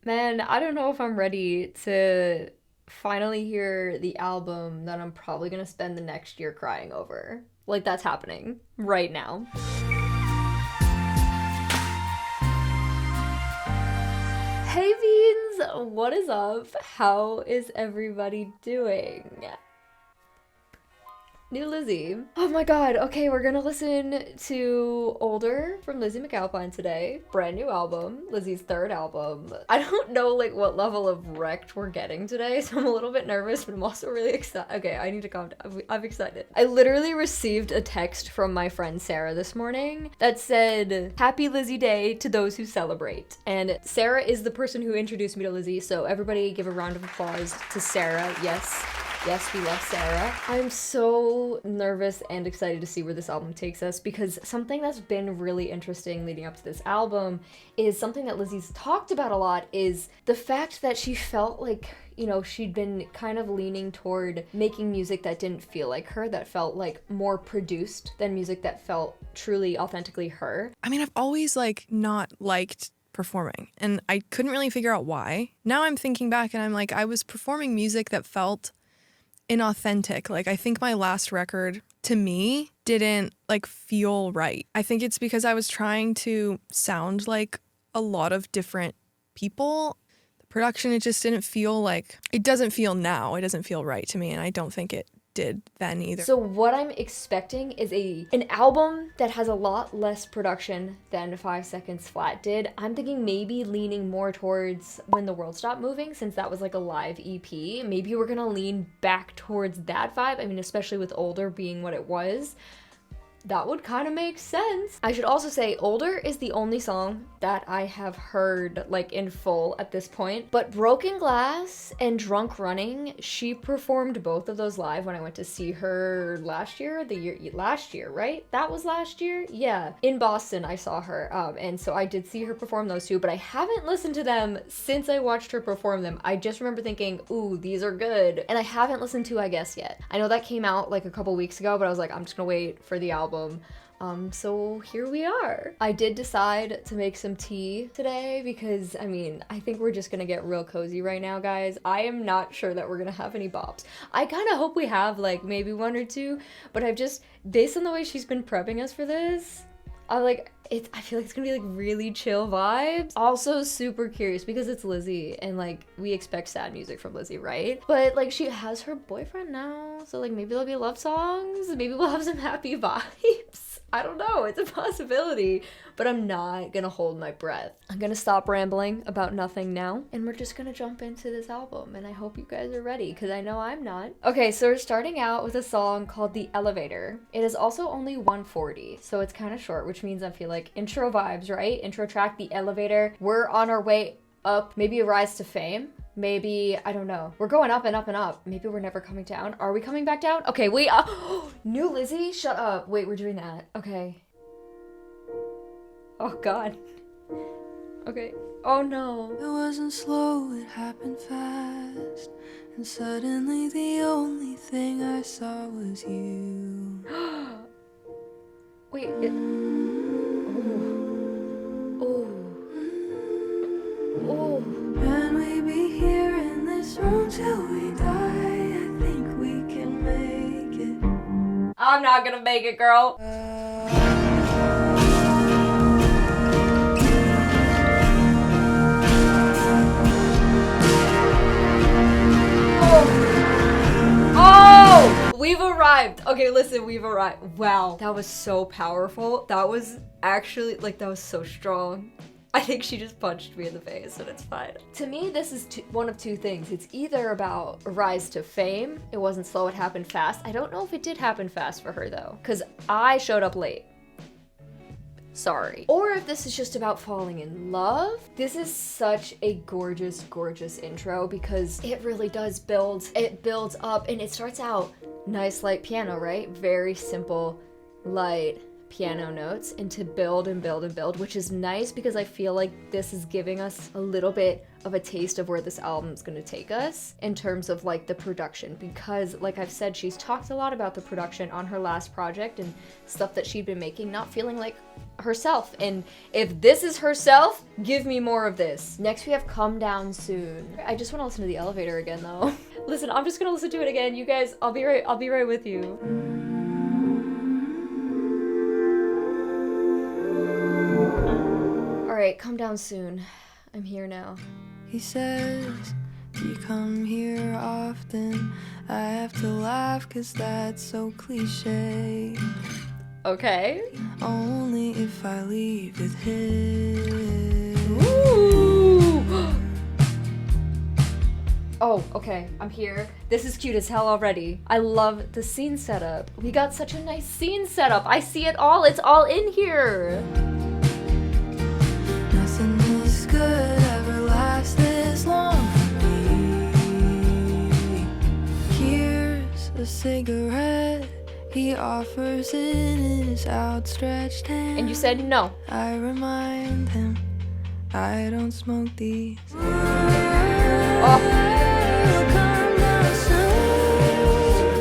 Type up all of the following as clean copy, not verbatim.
Man, I don't know if I'm ready to finally hear the album that I'm probably gonna spend the next year crying over. Like, that's happening right now. Hey Beans! What is up? How is everybody doing? New Lizzy. Oh my god, okay, we're gonna listen to Older from Lizzy McAlpine today. Brand new album, Lizzy's third album. I don't know like what level of wrecked we're getting today, so I'm a little bit nervous, but I'm also really excited. Okay, I need to calm down. I'm excited. I literally received a text from my friend Sarah this morning that said, "Happy Lizzy Day to those who celebrate." And Sarah is the person who introduced me to Lizzy, so everybody give a round of applause to Sarah. Yes. Yes, we love Sarah. I'm so nervous and excited to see where this album takes us because something that's been really interesting leading up to this album is something that Lizzy's talked about a lot is the fact that she felt like, you know, she'd been kind of leaning toward making music that didn't feel like her, that felt like more produced than music that felt truly authentically her. I mean, I've always not liked performing and I couldn't really figure out why. Now I'm thinking back and I'm like, I was performing music that felt inauthentic. Like, I think my last record to me didn't feel right. I think it's because I was trying to sound like a lot of different people. The production, it just didn't feel like, it doesn't feel now. It doesn't feel right to me. And I don't think it did then either. So what I'm expecting is an album that has a lot less production than 5 Seconds Flat did. I'm thinking maybe leaning more towards When the World Stopped Moving, since that was like a live EP. Maybe we're gonna lean back towards that vibe. I mean, especially with Older being what it was. That would kind of make sense. I should also say Older is the only song that I have heard in full at this point. But Broken Glass and Drunk Running, she performed both of those live when I went to see her last year, last year, right? That was last year? Yeah. In Boston, I saw her. And so I did see her perform those two, but I haven't listened to them since I watched her perform them. I just remember thinking, ooh, these are good. And I haven't listened to I Guess yet. I know that came out a couple weeks ago, but I was like, I'm just gonna wait for the album. So here we are. I did decide to make some tea today because, I mean, I think we're just gonna get real cozy right now, guys. I am not sure that we're gonna have any bops. I kind of hope we have maybe one or two, but I've just, based on the way she's been prepping us for this, I feel like it's gonna be really chill vibes. Also super curious because it's Lizzy and we expect sad music from Lizzy, right? But she has her boyfriend now, so maybe there'll be love songs, maybe we'll have some happy vibes. I don't know, it's a possibility, but I'm not gonna hold my breath. I'm gonna stop rambling about nothing now, and we're just gonna jump into this album, and I hope you guys are ready, because I know I'm not. Okay, so we're starting out with a song called The Elevator. It is also only 1:40, so it's kind of short, which means I feel like intro vibes, right? Intro track, The Elevator. We're on our way up, maybe a rise to fame. Maybe, I don't know. We're going up and up and up. Maybe we're never coming down. Are we coming back down? Okay, wait. New Lizzy? Shut up. Wait, we're doing that. Okay. Oh, God. Okay. Oh, no. It wasn't slow, it happened fast. And suddenly the only thing I saw was you. Wait, Oh. Oh. Can we be here in this room till we die? I think we can make it. I'm not gonna make it, girl. Oh! We've arrived. Okay, listen, we've arrived. Wow, that was so powerful. That was actually, that was so strong. I think she just punched me in the face, and it's fine. To me, this is one of two things. It's either about a rise to fame. It wasn't slow, it happened fast. I don't know if it did happen fast for her, though, because I showed up late. Sorry. Or if this is just about falling in love. This is such a gorgeous, gorgeous intro because it really does build. It builds up, and it starts out nice, light piano, right? Very simple, light piano notes and to build and build and build, which is nice because I feel like this is giving us a little bit of a taste of where this album's gonna take us in terms of like the production, because like I've said, she's talked a lot about the production on her last project and stuff that she'd been making, not feeling like herself. And if this is herself, give me more of this. Next we have Come Down Soon. I just want to listen to The Elevator again though. Listen, I'm just gonna listen to it again. You guys, I'll be right with you. All right, Come Down Soon. I'm here now. He says, do you come here often? I have to laugh 'cause that's so cliche. Okay. Only if I leave with him. Ooh. Oh, okay, I'm here. This is cute as hell already. I love the scene setup. We got such a nice scene setup. I see it all. It's all in here. Nothing this good ever lasts this long for me. Here's a cigarette. He offers it in his outstretched hand. And you said no. I remind him I don't smoke these. Oh.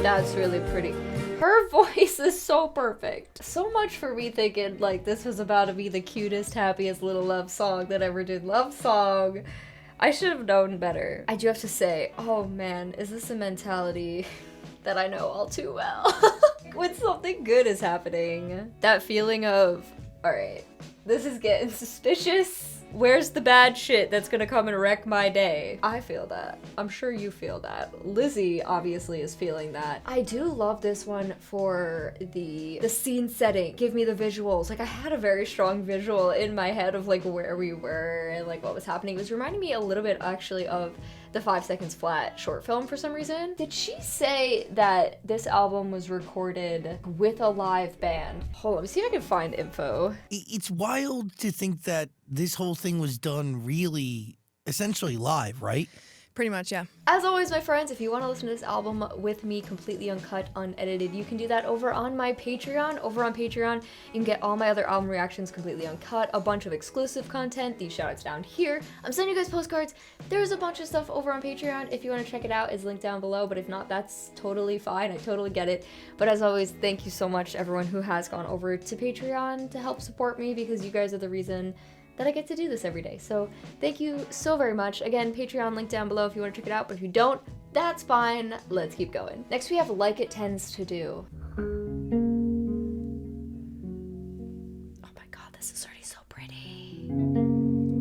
That's really pretty. Her voice is so perfect. So much for me thinking like this was about to be the cutest, happiest little love song that ever did love song. I should have known better. I do have to say, oh man, is this a mentality that I know all too well? When something good is happening. That feeling of, all right, this is getting suspicious. Where's the bad shit that's gonna come and wreck my day? I feel that. I'm sure you feel that. Lizzy obviously is feeling that. I do love this one for the scene setting. Give me the visuals. Like I had a very strong visual in my head of like where we were and like what was happening. It was reminding me a little bit actually of the 5 Seconds Flat short film for some reason. Did she say that this album was recorded with a live band? Hold on, let me see if I can find info. It's wild to think that this whole thing was done really essentially live, right? Pretty much, yeah. As always, my friends, if you want to listen to this album with me completely uncut, unedited, you can do that over on my Patreon. Over on Patreon, you can get all my other album reactions completely uncut, a bunch of exclusive content, these shoutouts down here. I'm sending you guys postcards. There's a bunch of stuff over on Patreon. If you want to check it out, it's linked down below, but if not, that's totally fine. I totally get it. But as always, thank you so much to everyone who has gone over to Patreon to help support me, because you guys are the reason that I get to do this every day. So thank you so very much. Again, Patreon link down below if you want to check it out, but if you don't, that's fine. Let's keep going. Next we have Like It Tends to Do. Oh my god, this is already so pretty.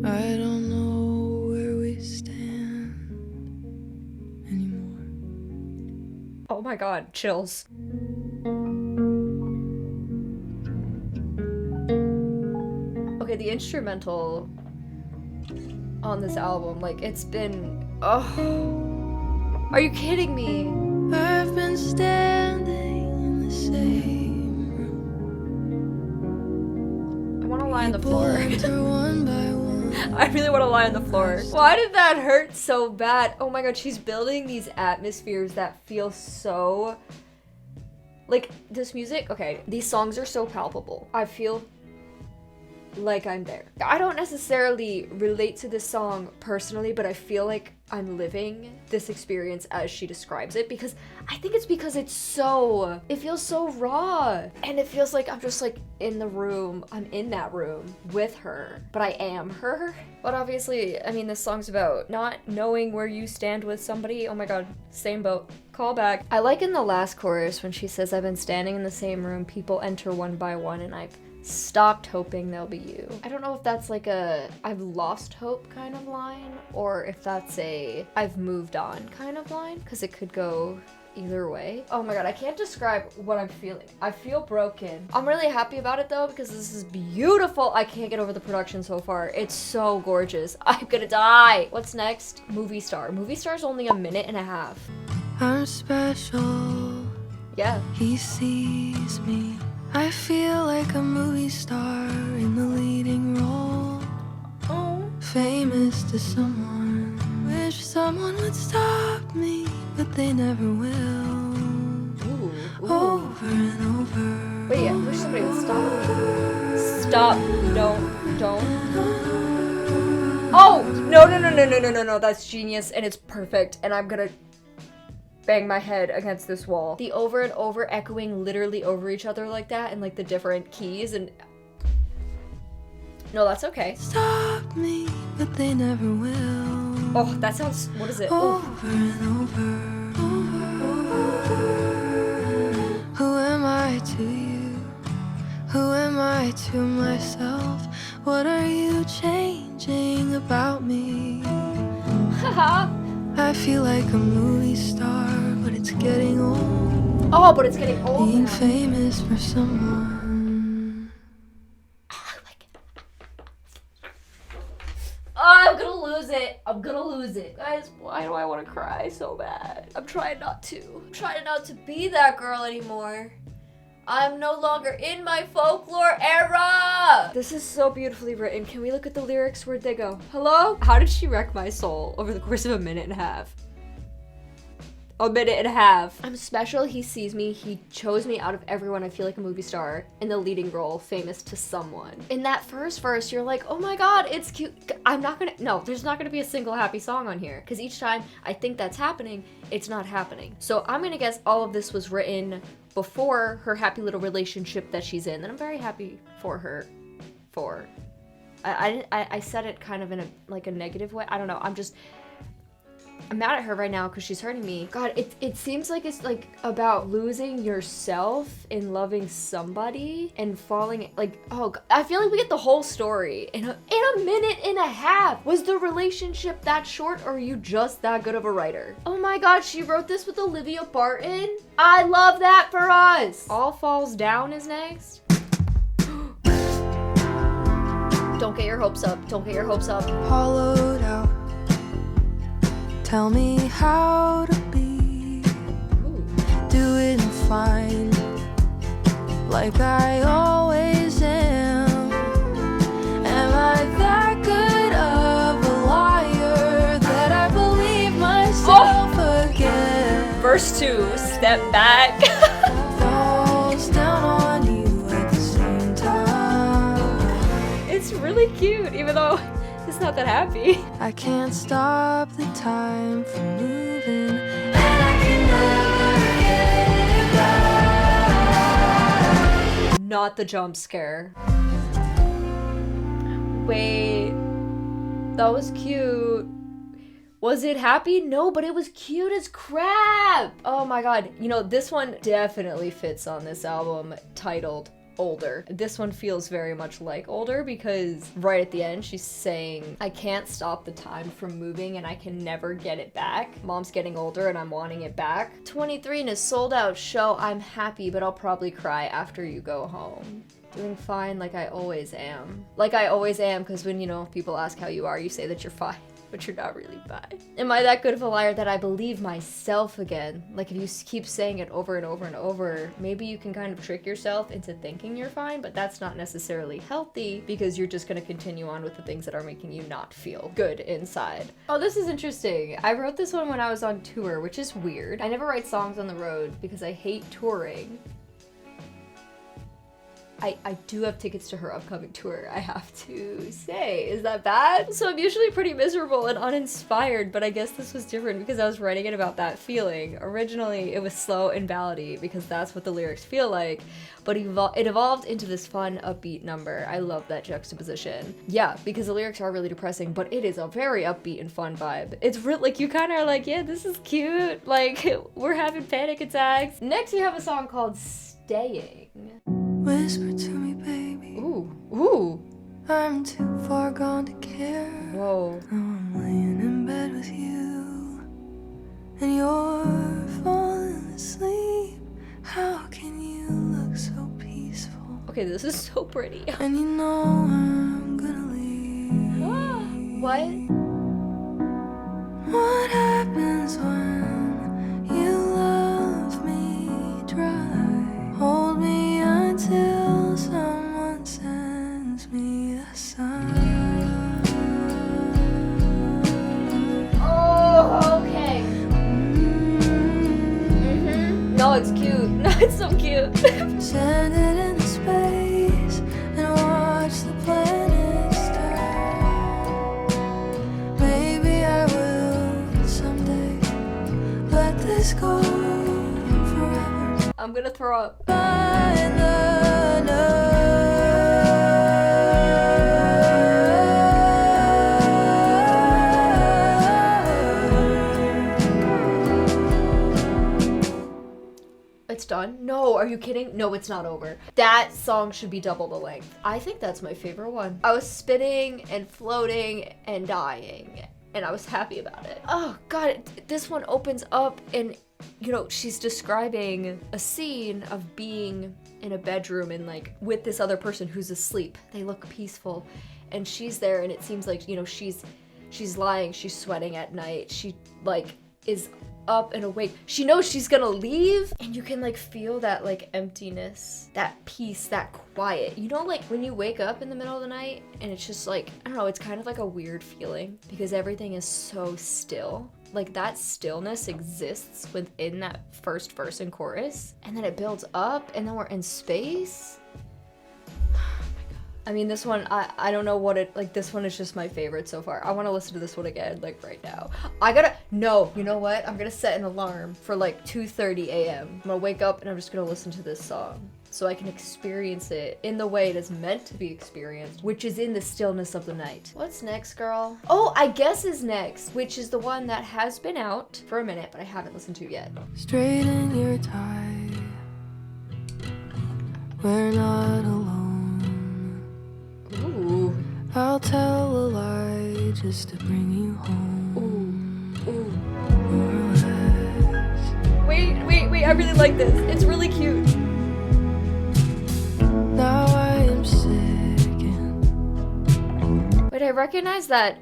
I don't know where we stand anymore. Oh my god, chills. Okay, the instrumental on this album, like, it's been, oh, are you kidding me? I've been standing in the same room. I want to lie on the floor. One by one. I really want to lie on the floor. Why did that hurt so bad? Oh my god, she's building these atmospheres that feel so, like, this music, okay, these songs are so palpable. I feel like I'm there. I don't necessarily relate to this song personally, but I feel like I'm living this experience as she describes it, because I think it's because it feels so raw, and it feels like I'm just like in the room, I'm in that room with her, but I am her. But obviously, I mean, this song's about not knowing where you stand with somebody. Oh my god, same boat. Call back. I like in the last chorus when she says, I've been standing in the same room, people enter one by one, and I've stopped hoping they'll be you. I don't know if that's like a I've lost hope kind of line, or if that's a I've moved on kind of line, because it could go either way. Oh my god, I can't describe what I'm feeling. I feel broken. I'm really happy about it though, because this is beautiful. I can't get over the production so far. It's so gorgeous. I'm gonna die. What's next? Movie Star. Movie Star's only a minute and a half. I'm special. Yeah. He sees me. I feel like a movie star in the leading role. Oh. Famous to someone. Wish someone would stop me, but they never will. Ooh. over and over. Wait, I wish somebody would stop. Stop. Don't. Oh! No. That's genius, and it's perfect, and I'm gonna bang my head against this wall. The over and over echoing literally over each other like that, and like the different keys, and... No, that's okay. Stop me, but they never will. Oh, that sounds... What is it? Oh. Over and over. Who am I to you? Who am I to myself? What are you changing about me? Haha. I feel like a movie star, but it's getting old. Oh, but it's getting old Being now. famous for someone. I'm gonna lose it. Guys, why do I want to cry so bad? I'm trying not to. I'm trying not to be that girl anymore. I'm no longer in my folklore era! This is so beautifully written. Can we look at the lyrics? Where'd they go? Hello? How did she wreck my soul over the course of a minute and a half? A minute and a half. I'm special, he sees me, he chose me out of everyone. I feel like a movie star in the leading role, famous to someone. In that first verse, you're like, oh my god, it's cute. No, there's not gonna be a single happy song on here. Because each time I think that's happening, it's not happening. So I'm gonna guess all of this was written before her happy little relationship that she's in. And I'm very happy for her. I said it kind of in a negative way. I don't know, I'm mad at her right now because she's hurting me. God, it seems like it's like about losing yourself in loving somebody and falling like, oh God, I feel like we get the whole story in a minute and a half. Was the relationship that short, or are you just that good of a writer? Oh my God, she wrote this with Olivia Barton. I love that for us. All Falls Down is next. Don't get your hopes up. Don't get your hopes up. Hollowed out. Tell me how to be. Do it and fine, like I always am. Am I that good of a liar that I believe myself again? Verse 2, step back. Falls down on you at the same time. It's really cute, even though it's not that happy. I can't stop the time from moving, and I can never get it back. Not the jump scare. Wait, that was cute. Was it happy? No, but it was cute as crap. Oh my God. You know, this one definitely fits on this album titled Older. This one feels very much like Older because right at the end she's saying, I can't stop the time from moving and I can never get it back. Mom's getting older and I'm wanting it back. 23 in a sold out show. I'm happy, but I'll probably cry after you go home. Doing fine like I always am. Like I always am, because when, you know, people ask how you are, you say that you're fine, but you're not really fine. Am I that good of a liar that I believe myself again? Like if you keep saying it over and over and over, maybe you can kind of trick yourself into thinking you're fine, but that's not necessarily healthy because you're just gonna continue on with the things that are making you not feel good inside. Oh, this is interesting. I wrote this one when I was on tour, which is weird. I never write songs on the road because I hate touring. I do have tickets to her upcoming tour, I have to say. Is that bad? So I'm usually pretty miserable and uninspired, but I guess this was different because I was writing it about that feeling. Originally, it was slow and ballady because that's what the lyrics feel like, but it evolved into this fun, upbeat number. I love that juxtaposition. Yeah, because the lyrics are really depressing, but it is a very upbeat and fun vibe. It's real, like, you kind of are like, yeah, this is cute. Like, we're having panic attacks. Next, we have a song called Staying. Whisper to me, baby. Ooh. I'm too far gone to care. Whoa. Now I'm laying in bed with you, and you're falling asleep. How can you look so peaceful? Okay, this is so pretty. And you know I'm gonna leave. What? What happens when you love me dry? Hold me until someone sends me a sign. Oh, okay. No, it's cute. No, it's It's so cute. Send it into space and watch the planets turn. Maybe I will someday let this go forever. I'm gonna throw up. Find the nerve. It's done? No, are you kidding? No, it's not over. That song should be double the length. I think that's my favorite one. I was spinning and floating and dying, and I was happy about it. Oh god, this one opens up and, you know, she's describing a scene of being in a bedroom and like with this other person who's asleep. They look peaceful and she's there, and it seems like, you know, she's lying, she's sweating at night. She like is up and awake. She knows she's gonna leave, and you can like feel that like emptiness, that peace, that quiet. You know, like when you wake up in the middle of the night and it's just like, I don't know, it's kind of like a weird feeling because everything is so still. Like that stillness exists within that first verse and chorus, and then it builds up, and then we're in space. I mean, this one, I don't know what it, like, this one is just my favorite so far. I want to listen to this one again, like, right now. No, you know what? I'm gonna set an alarm for, like, 2:30 a.m. I'm gonna wake up and I'm just gonna listen to this song so I can experience it in the way it is meant to be experienced, which is in the stillness of the night. What's next, girl? Oh, I Guess is next, which is the one that has been out for a minute, but I haven't listened to yet. Straighten your tie. We're not alone. Ooh. I'll tell a lie just to bring you home. Ooh. Relax. Wait, I really like this. It's really cute. Now I am sick and Wait, I recognize that.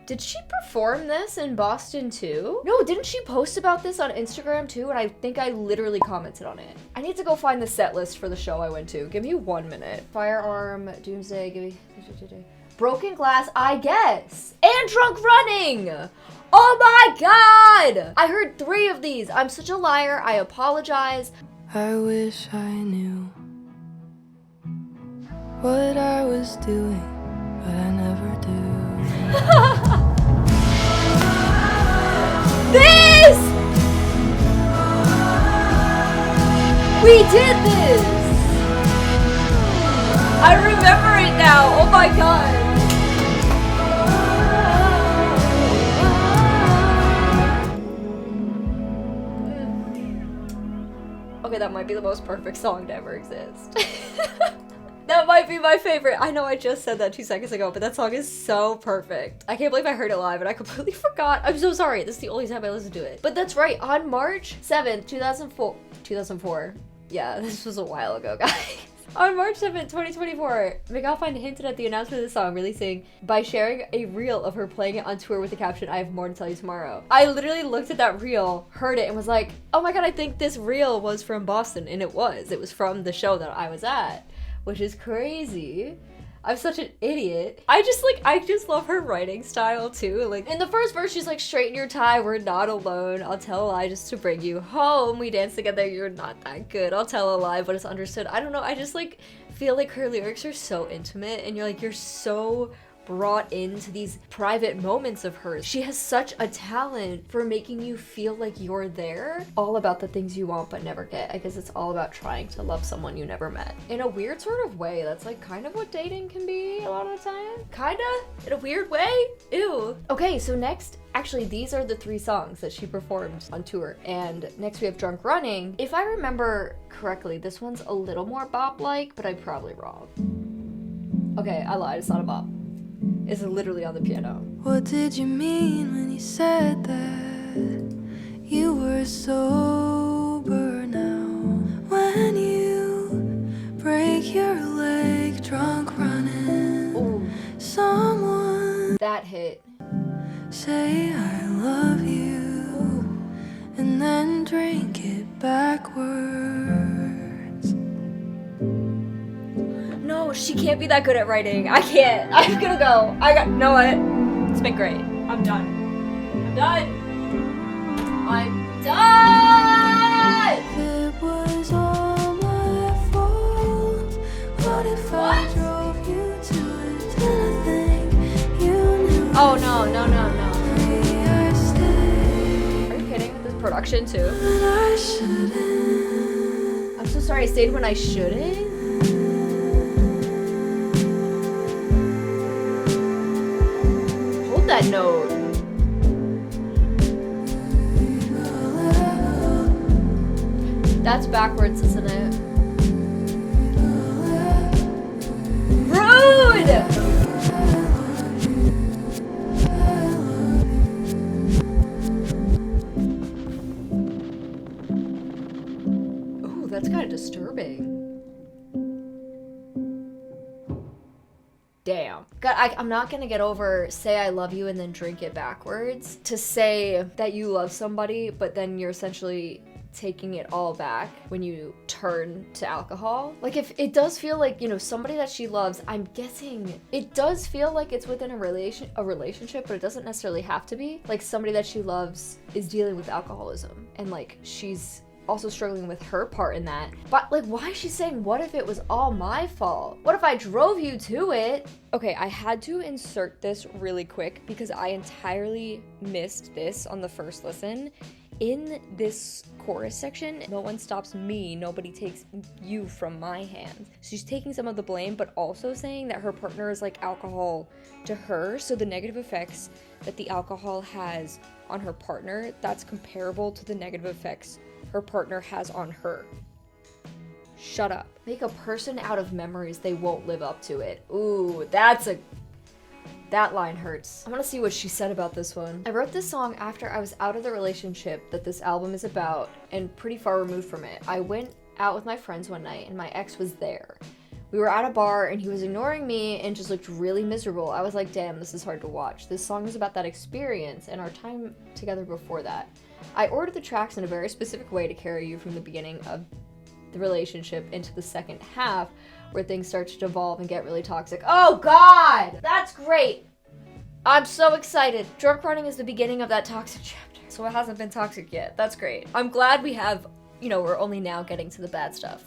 Did she perform this in Boston too? No, didn't she post about this on Instagram too? And I think I literally commented on it. I need to go find the set list for the show I went to. Give me 1 minute. Firearm, Doomsday, give me... Broken Glass, I Guess. And Drunk Running! Oh my god! I heard 3 of these. I'm such a liar. I apologize. I wish I knew what I was doing, but I never do. This! We did this! I remember it now! Oh my god! Okay, that might be the most perfect song to ever exist. That might be my favorite. I know I just said that 2 seconds ago, but that song is so perfect. I can't believe I heard it live and I completely forgot. I'm so sorry. This is the only time I listen to it. But that's right. On March 7th, 2004. Yeah, this was a while ago, guys. On March 7th, 2024, McAlpine hinted at the announcement of the song releasing by sharing a reel of her playing it on tour with the caption, "I have more to tell you tomorrow." I literally looked at that reel, heard it, and was like, oh my god, I think this reel was from Boston. And it was. It was from the show that I was at, which is crazy. I'm such an idiot. I just love her writing style too. Like in the first verse, she's like, straighten your tie, we're not alone. I'll tell a lie just to bring you home. We dance together, you're not that good. I'll tell a lie, but it's understood. I don't know, I just like feel like her lyrics are so intimate, and you're so brought into these private moments of hers. She has such a talent for making you feel like you're there. All about the things you want but never get. I guess it's all about trying to love someone you never met. In a weird sort of way, that's like kind of what dating can be a lot of the time. Kinda? In a weird way? Ew. Okay, so next, actually these are the 3 songs that she performed on tour. And next we have Drunk Running. If I remember correctly, this one's a little more bop-like, but I'm probably wrong. Okay, I lied, it's not a bop. Is literally on the piano. What did you mean when you said that you were sober now? When you break your leg drunk running, Ooh, someone that hit. say I love you and then drink it backwards. No, she can't be that good at writing. I can't. I'm gonna go. No what? It's been great. I'm done. I'm done. I'm Die! It was all my fault. What if I drove you to it? Anything you knew. Oh no. I stayed Are you kidding with this production too? when I shouldn't. I'm so sorry I stayed when I shouldn't. Hold that note. That's backwards, isn't it? Rude! Ooh, that's kind of disturbing. Damn. God, I'm not gonna get over say I love you and then drink it backwards. To say that you love somebody, but then you're essentially taking it all back when you turn to alcohol. Like, if it does feel like, you know, somebody that she loves, I'm guessing it does feel like it's within a relationship, but it doesn't necessarily have to be. Like, somebody that she loves is dealing with alcoholism, and like she's also struggling with her part in that. But like, why is she saying, what if it was all my fault? What if I drove you to it? Okay, I had to insert this really quick because I entirely missed this on the first listen. In this chorus section, no one stops me, nobody takes you from my hands. She's taking some of the blame, but also saying that her partner is like alcohol to her, so the negative effects that the alcohol has on her partner, that's comparable to the negative effects her partner has on her. Shut up. Make a person out of memories, they won't live up to it. Ooh, that line hurts. I want to see what she said about this one. I wrote this song after I was out of the relationship that this album is about and pretty far removed from it. I went out with my friends one night and my ex was there. We were at a bar and he was ignoring me and just looked really miserable. I was like, damn, this is hard to watch. This song is about that experience and our time together before that. I ordered the tracks in a very specific way to carry you from the beginning of the relationship into the second half where things start to devolve and get really toxic. Oh God, that's great. I'm so excited. Drunk running is the beginning of that toxic chapter. So it hasn't been toxic yet. That's great. I'm glad we have, you know, we're only now getting to the bad stuff,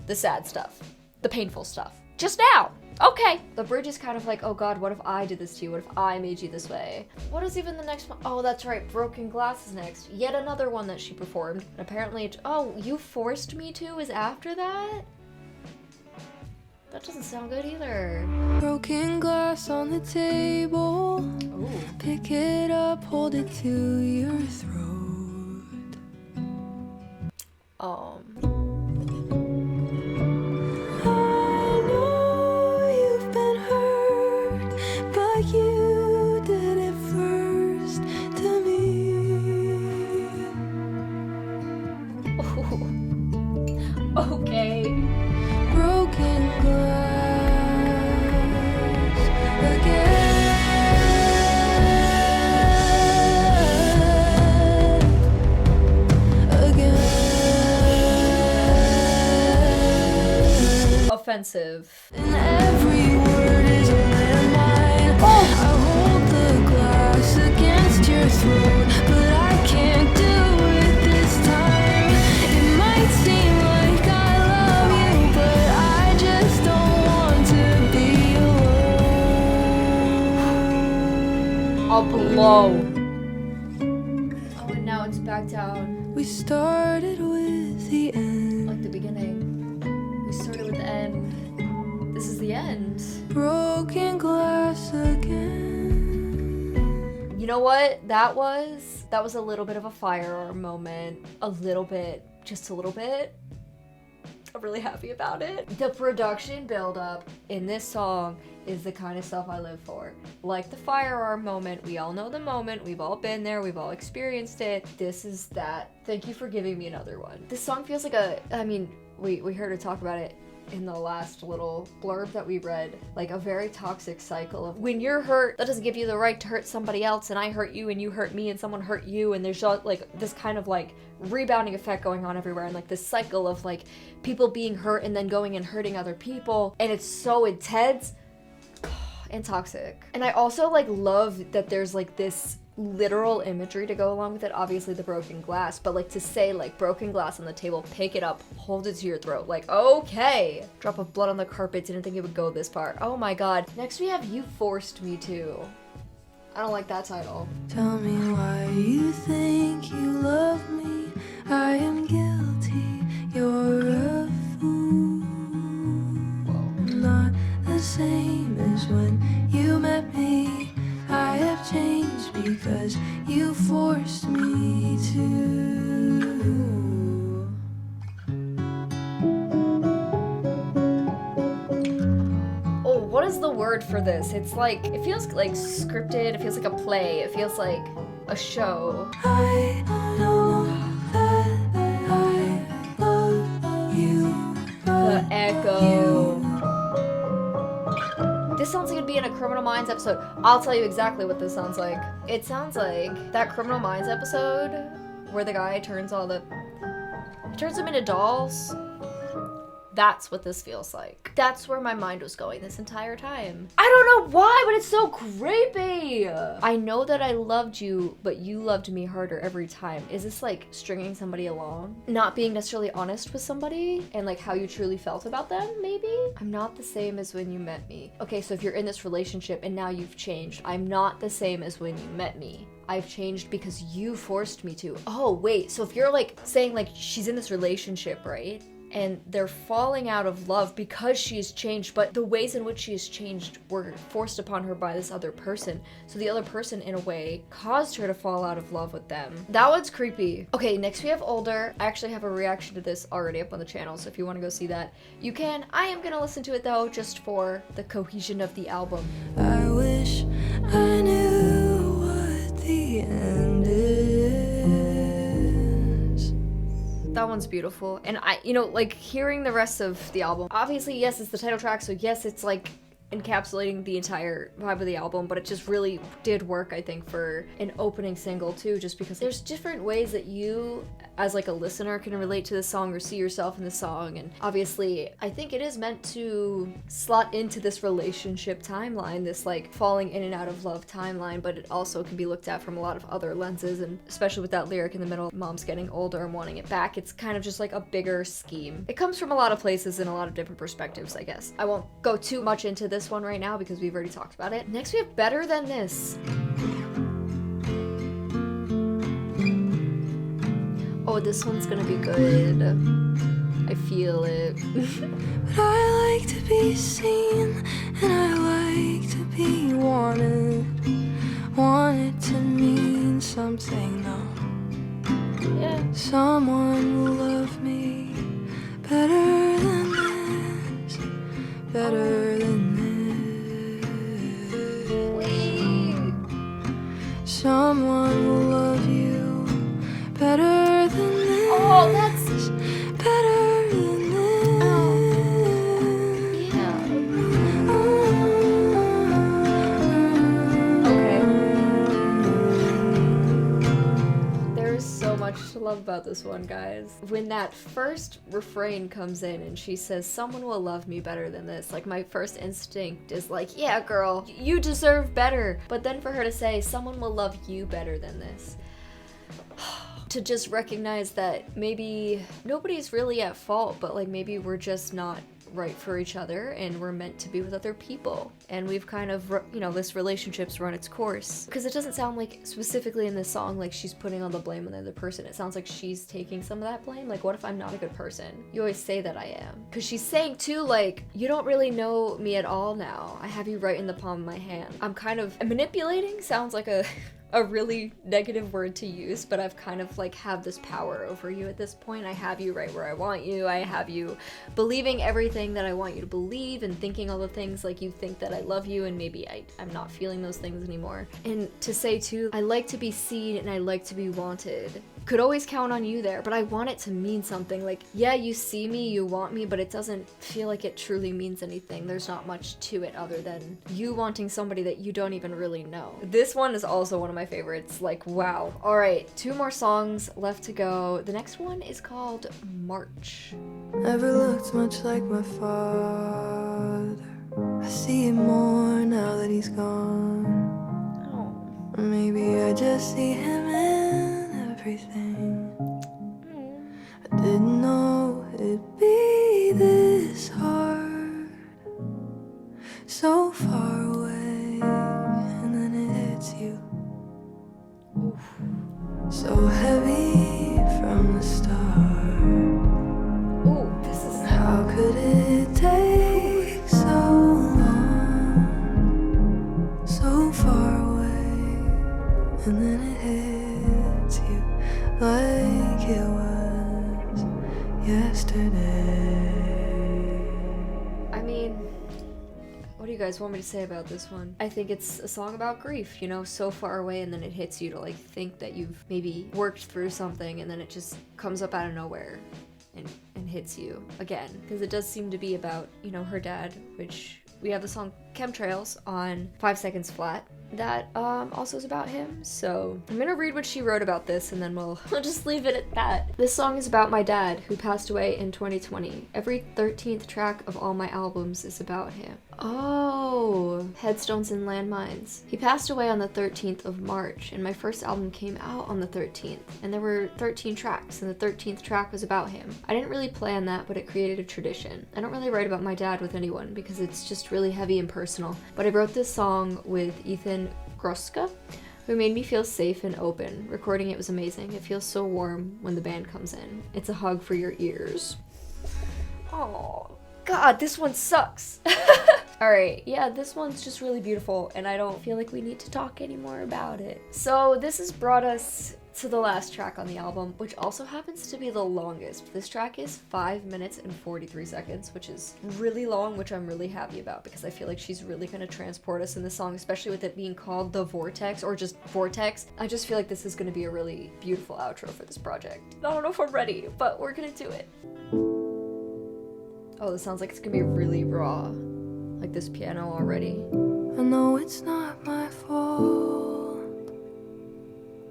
the sad stuff, the painful stuff. Just now. Okay. The bridge is kind of like, oh God, what if I did this to you? What if I made you this way? What is even the next one? Oh, that's right. Broken Glass is next. Yet another one that she performed. And apparently, oh, You Forced Me To is after that? That doesn't sound good either. Broken glass on the table. Ooh. Pick it up, hold it to your throat. I know you've been hurt, but you did it first to me. Okay. Broken glass again. Offensive. And every word is a landmine. I hold the glass against your throat, but I can't do it this time. It might seem like I love you, but I just don't want to be alone. I'll blow. Oh, and now it's back down. We started with the end. Like the beginning. We started with the end. This is the end. Broken glass again. You know what that was? That was a little bit of a firearm moment. A little bit. Just a little bit. I'm really happy about it. The production buildup in this song is the kind of stuff I live for. Like the firearm moment, we all know the moment, we've all been there, we've all experienced it. This is that. Thank you for giving me another one. This song feels like we heard her talk about it in the last little blurb that we read, like a very toxic cycle of when you're hurt, that doesn't give you the right to hurt somebody else, and I hurt you and you hurt me and someone hurt you, and there's just like this kind of like rebounding effect going on everywhere, and like this cycle of like people being hurt and then going and hurting other people, and it's so intense. and toxic. And I also like love that there's like this literal imagery to go along with it, obviously the broken glass, but like to say like broken glass on the table, pick it up, hold it to your throat, like okay. Drop of blood on the carpet, didn't think it would go this far. Oh my god. Next we have You Forced Me To. I don't like that title. Tell me why you think you love me. I am guilty, you're a fool. Not the same as when you met me. I have changed because you forced me to. Oh, what is the word for this? It's like, it feels like scripted, it feels like a play, it feels like a show. I know that I love you. The echo. This sounds like it'd be in a Criminal Minds episode. I'll tell you exactly what this sounds like. It sounds like that Criminal Minds episode where the guy turns them into dolls. That's what this feels like. That's where my mind was going this entire time. I don't know why, but it's so creepy. I know that I loved you, but you loved me harder every time. Is this like stringing somebody along? Not being necessarily honest with somebody and like how you truly felt about them, maybe? I'm not the same as when you met me. Okay, so if you're in this relationship and now you've changed, I'm not the same as when you met me. I've changed because you forced me to. Oh, wait, so if you're like saying like she's in this relationship, right? And they're falling out of love because she has changed, but the ways in which she has changed were forced upon her by this other person. So the other person, in a way, caused her to fall out of love with them. That one's creepy. Okay, next we have Older. I actually have a reaction to this already up on the channel, so if you want to go see that, you can. I am gonna listen to it though, just for the cohesion of the album. I wish I knew what the end is. That one's beautiful. And I, like hearing the rest of the album, obviously, yes, it's the title track, so yes, it's like encapsulating the entire vibe of the album, but it just really did work, I think, for an opening single too, just because there's different ways that you as like a listener can relate to the song or see yourself in the song. And obviously I think it is meant to slot into this relationship timeline, this like falling in and out of love timeline, but it also can be looked at from a lot of other lenses, and especially with that lyric in the middle, mom's getting older and wanting it back, it's kind of just like a bigger scheme. It comes from a lot of places and a lot of different perspectives, I guess. I won't go too much into this one right now because we've already talked about it. Next we have Better Than This. Oh, this one's gonna be good. I feel it. But I like to be seen, and I like to be wanted. Want it to mean something, though. Yeah. Someone will love me better than this, better than this. Someone will love you better than this. Oh, that's better than this. yeah. Okay. There's so much to love about this one, guys. When that first refrain comes in and she says, someone will love me better than this, like my first instinct is like, yeah, girl, you deserve better. But then for her to say, someone will love you better than this, to just recognize that maybe nobody's really at fault, but like maybe we're just not right for each other and we're meant to be with other people, and we've kind of, this relationship's run its course. Because it doesn't sound like specifically in this song like she's putting all the blame on the other person. It sounds like she's taking some of that blame. Like, what if I'm not a good person? You always say that I am. Because she's saying too, like, you don't really know me at all now. I have you right in the palm of my hand. I'm kind of manipulating, sounds like a really negative word to use, but I've kind of like have this power over you at this point. I have you right where I want you. I have you believing everything that I want you to believe and thinking all the things like you think that I love you, and maybe I'm not feeling those things anymore. And to say too, I like to be seen and I like to be wanted. Could always count on you there, but I want it to mean something. Like, yeah, you see me, you want me, but it doesn't feel like it truly means anything. There's not much to it other than you wanting somebody that you don't even really know. This one is also one of my favorites. Like, wow. All right, 2 more songs left to go. The next one is called March. Never looked much like my father. I see it more now that he's gone. Oh. Or maybe I just see him in everything. I didn't know it'd be this hard, so far away, and then it hits you. So heavy from the start. Ooh, this is How could it take so long, so far away, and then it hits you like it was yesterday. I mean, what do you guys want me to say about this one? I think it's a song about grief, you know, so far away, and then it hits you to like think that you've maybe worked through something, and then it just comes up out of nowhere and hits you again. Because it does seem to be about, you know, her dad, which we have the song Chemtrails on 5 Seconds Flat that also is about him. So I'm gonna read what she wrote about this, and then we'll just leave it at that. This song is about my dad, who passed away in 2020. Every 13th track of all my albums is about him. Oh, Headstones and Landmines. He passed away on the 13th of March, and my first album came out on the 13th, and there were 13 tracks, and the 13th track was about him. I didn't really plan that, but it created a tradition. I don't really write about my dad with anyone because it's just really heavy and personal, but I wrote this song with Ethan Groska, who made me feel safe and open. Recording it was amazing. It feels so warm when the band comes in. It's a hug for your ears. Oh, God, this one sucks. Alright, yeah, this one's just really beautiful, and I don't feel like we need to talk anymore about it. So this has brought us to the last track on the album, which also happens to be the longest. This track is 5 minutes and 43 seconds, which is really long, which I'm really happy about because I feel like she's really gonna transport us in this song, especially with it being called The Vortex or just Vortex. I just feel like this is gonna be a really beautiful outro for this project. I don't know if I'm ready, but we're gonna do it. Oh, this sounds like it's gonna be really raw, like this piano already. I know it's not my fault,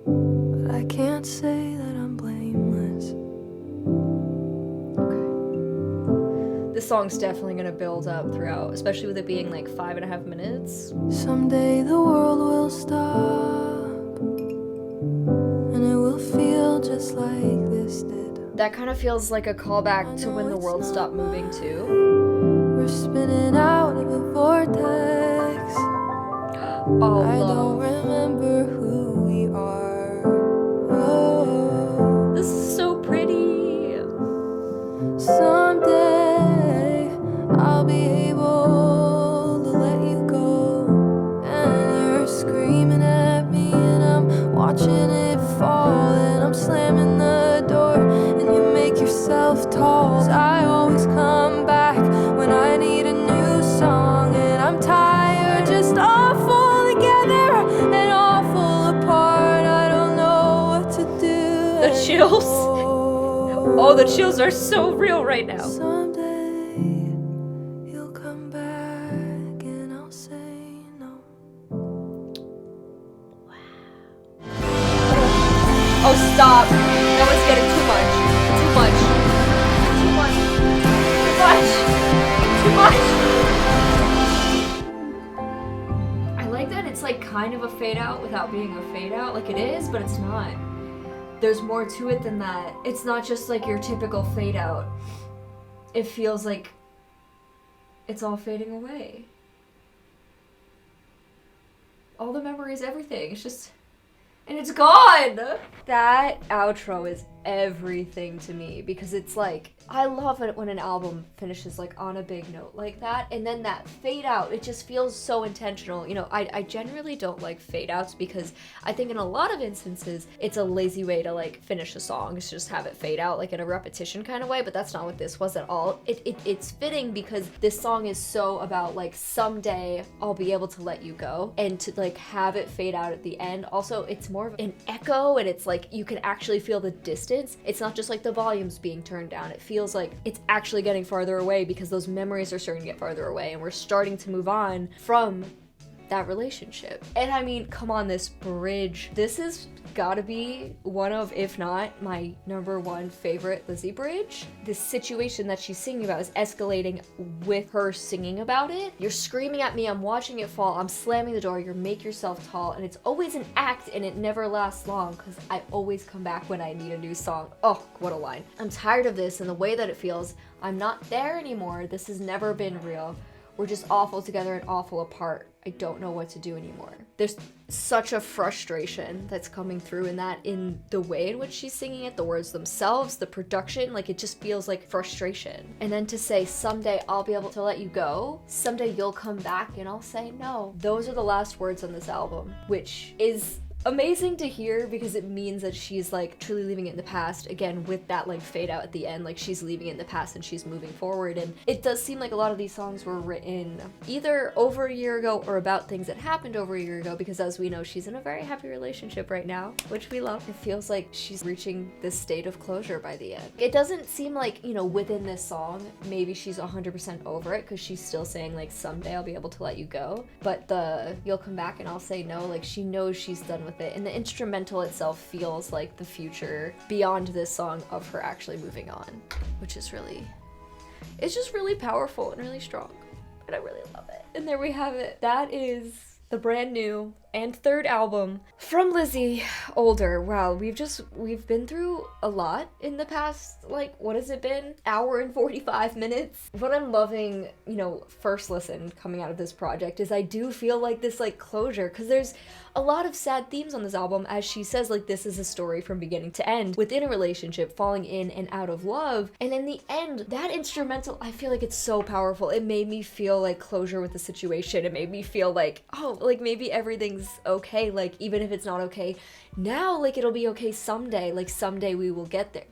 but I can't say that I'm blameless. Okay. This song's definitely gonna build up throughout, especially with it being like 5.5 minutes. Someday the world will stop, and it will feel just like this did. That kind of feels like a callback to when the world stopped moving too. We're spinning out of a vortex. Oh, I don't love. remember who we are. Oh, This is so pretty. someday I'll be able to let you go, and you're screaming at me, and I'm watching it fall, and I'm slamming the door, and you make yourself tall. 'Cause I always come back when I need a new song, and I'm tired, just awful together and awful apart. I don't know what to do. The chills. Oh, the chills are so real right now. Someday you'll come back and I'll say no. Oh, stop. That was getting too much. Too much. Too much. Too much. Too much. I like that it's like kind of a fade out without being a fade out. Like it is, but it's not. There's more to it than that. It's not just like your typical fade out. It feels like it's all fading away. All the memories, everything. It's just... and it's gone! That outro is everything to me because it's like, I love it when an album finishes like on a big note like that, and then that fade out, it just feels so intentional. You know, I generally don't like fade outs because I think in a lot of instances it's a lazy way to like finish a song, is just have it fade out like in a repetition kind of way, but that's not what this was at all. It's fitting because this song is so about like someday I'll be able to let you go, and to like have it fade out at the end. Also, it's more of an echo, and it's like you can actually feel the distance. It's not just like the volume's being turned down. It feels like it's actually getting farther away because those memories are starting to get farther away, and we're starting to move on from that relationship. And I mean, come on, this bridge, this is gotta be one of, if not my number one favorite Lizzy bridge. This situation that she's singing about is escalating with her singing about it. You're screaming at me, I'm watching it fall, I'm slamming the door, you make yourself tall, and it's always an act and it never lasts long because I always come back when I need a new song. Oh, what a line. I'm tired of this and the way that it feels. I'm not there anymore. This has never been real. We're just awful together and awful apart. I don't know what to do anymore. There's such a frustration that's coming through in that, in the way in which she's singing it, the words themselves, the production, like it just feels like frustration. And then to say, someday I'll be able to let you go, someday you'll come back and I'll say no. Those are the last words on this album, which is amazing to hear because it means that she's like truly leaving it in the past, again with that like fade out at the end, like she's leaving it in the past and she's moving forward. And it does seem like a lot of these songs were written either over a year ago or about things that happened over a year ago, because as we know, she's in a very happy relationship right now, which we love. It feels like she's reaching this state of closure by the end. It doesn't seem like, you know, within this song maybe she's 100% over it, because she's still saying like someday I'll be able to let you go, but the you'll come back and I'll say no, like she knows she's done with it. And the instrumental itself feels like the future beyond this song of her actually moving on, which is really, it's just really powerful and really strong, and I really love it. And there we have it. That is the brand new and third album from Lizzy, Older. Wow, we've been through a lot in the past, like, what has it been? Hour and 45 minutes. What I'm loving, you know, first listen coming out of this project is I do feel like this like closure, because there's a lot of sad themes on this album. As she says, like, this is a story from beginning to end within a relationship, falling in and out of love. And in the end, that instrumental, I feel like it's so powerful. It made me feel like closure with the situation. It made me feel like, oh, like maybe everything's okay, like even if it's not okay now, like it'll be okay someday, like someday we will get there.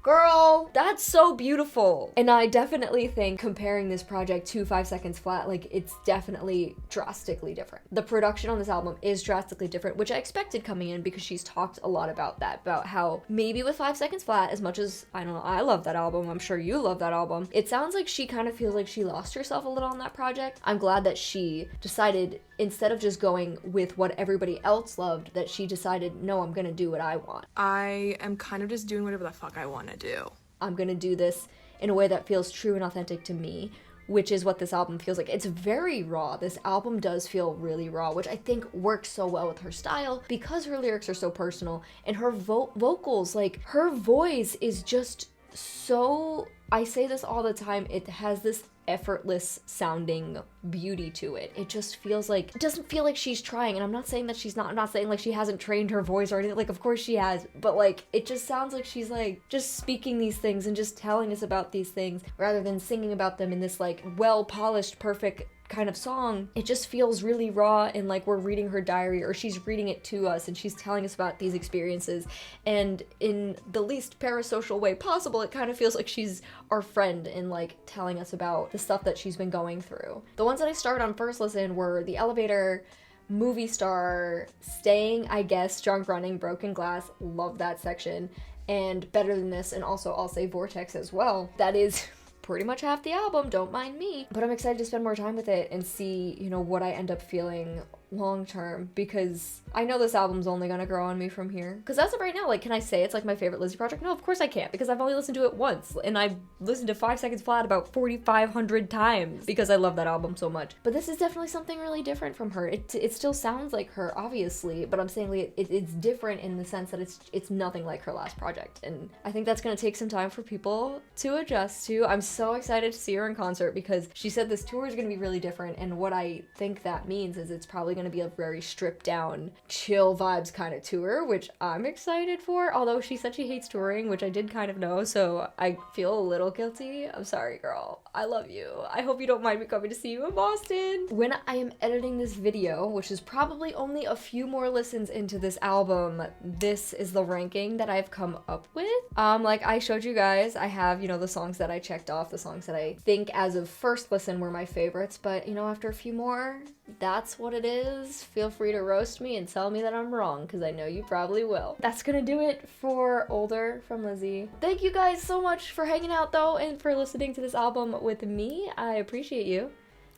Girl, that's so beautiful. And I definitely think comparing this project to 5 Seconds Flat, like it's definitely drastically different. The production on this album is drastically different, which I expected coming in, because she's talked a lot about that, about how maybe with 5 Seconds Flat, as much as, I don't know, I love that album, I'm sure you love that album, it sounds like she kind of feels like she lost herself a little on that project. I'm glad that she decided, instead of just going with what everybody else loved, that she decided, no, I'm gonna do what I want. I am kind of just doing whatever the fuck I want to do. I'm gonna do this in a way that feels true and authentic to me, which is what this album feels like. It's very raw. This album does feel really raw, which I think works so well with her style because her lyrics are so personal, and her vocals, like her voice is just so, I say this all the time, it has this effortless sounding beauty to it. It just feels like, it doesn't feel like she's trying, and I'm not saying that she's not, I'm not saying like she hasn't trained her voice or anything, like of course she has, but like it just sounds like she's like just speaking these things and just telling us about these things rather than singing about them in this like well polished perfect kind of song. It just feels really raw, and like we're reading her diary, or she's reading it to us and she's telling us about these experiences, and in the least parasocial way possible, it kind of feels like she's our friend and like telling us about the stuff that she's been going through. The ones that I started on first listen were The Elevator, Movie Star, Staying, I Guess, Drunk Running, Broken Glass, love that section, and Better Than This, and also I'll say Vortex as well. That is pretty much half the album, don't mind me. But I'm excited to spend more time with it and see, you know, what I end up feeling long term, because I know this album's only gonna grow on me from here. Because as of right now, like, can I say it's like my favorite Lizzy project? No, of course I can't, because I've only listened to it once, and I've listened to 5 Seconds Flat about 4,500 times because I love that album so much. But this is definitely something really different from her. It still sounds like her, obviously, but I'm saying like it's different in the sense that it's nothing like her last project, and I think that's gonna take some time for people to adjust to. I'm so excited to see her in concert, because she said this tour is gonna be really different, and what I think that means is it's probably gonna be a very stripped down, chill vibes kind of tour, which I'm excited for, although she said she hates touring, which I did kind of know, so I feel a little guilty. I'm sorry, girl. I love you. I hope you don't mind me coming to see you in Boston. When I am editing this video, which is probably only a few more listens into this album, this is the ranking that I've come up with. Like I showed you guys, I have, you know, the songs that I checked off, the songs that I think as of first listen were my favorites, but you know, after a few more, that's what it is. Feel free to roast me and tell me that I'm wrong, because I know you probably will. That's gonna do it for Older from Lizzy. Thank you guys so much for hanging out though, and for listening to this album with me. I appreciate you,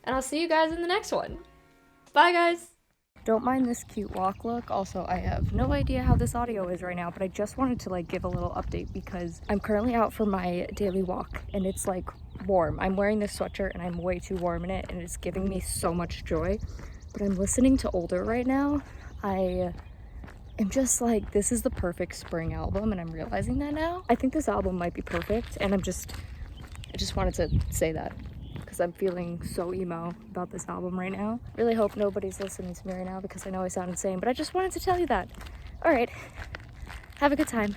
and I'll see you guys in the next one. Bye, guys. Don't mind this cute walk look. Also, I have no idea how this audio is right now, but I just wanted to like give a little update because I'm currently out for my daily walk and it's like warm. I'm wearing this sweatshirt and I'm way too warm in it and it's giving me so much joy. But I'm listening to Older right now. I am just like, this is the perfect spring album and I'm realizing that now. I think this album might be perfect and I just wanted to say that because I'm feeling so emo about this album right now. Really hope nobody's listening to me right now because I know I sound insane, but I just wanted to tell you that. All right, have a good time.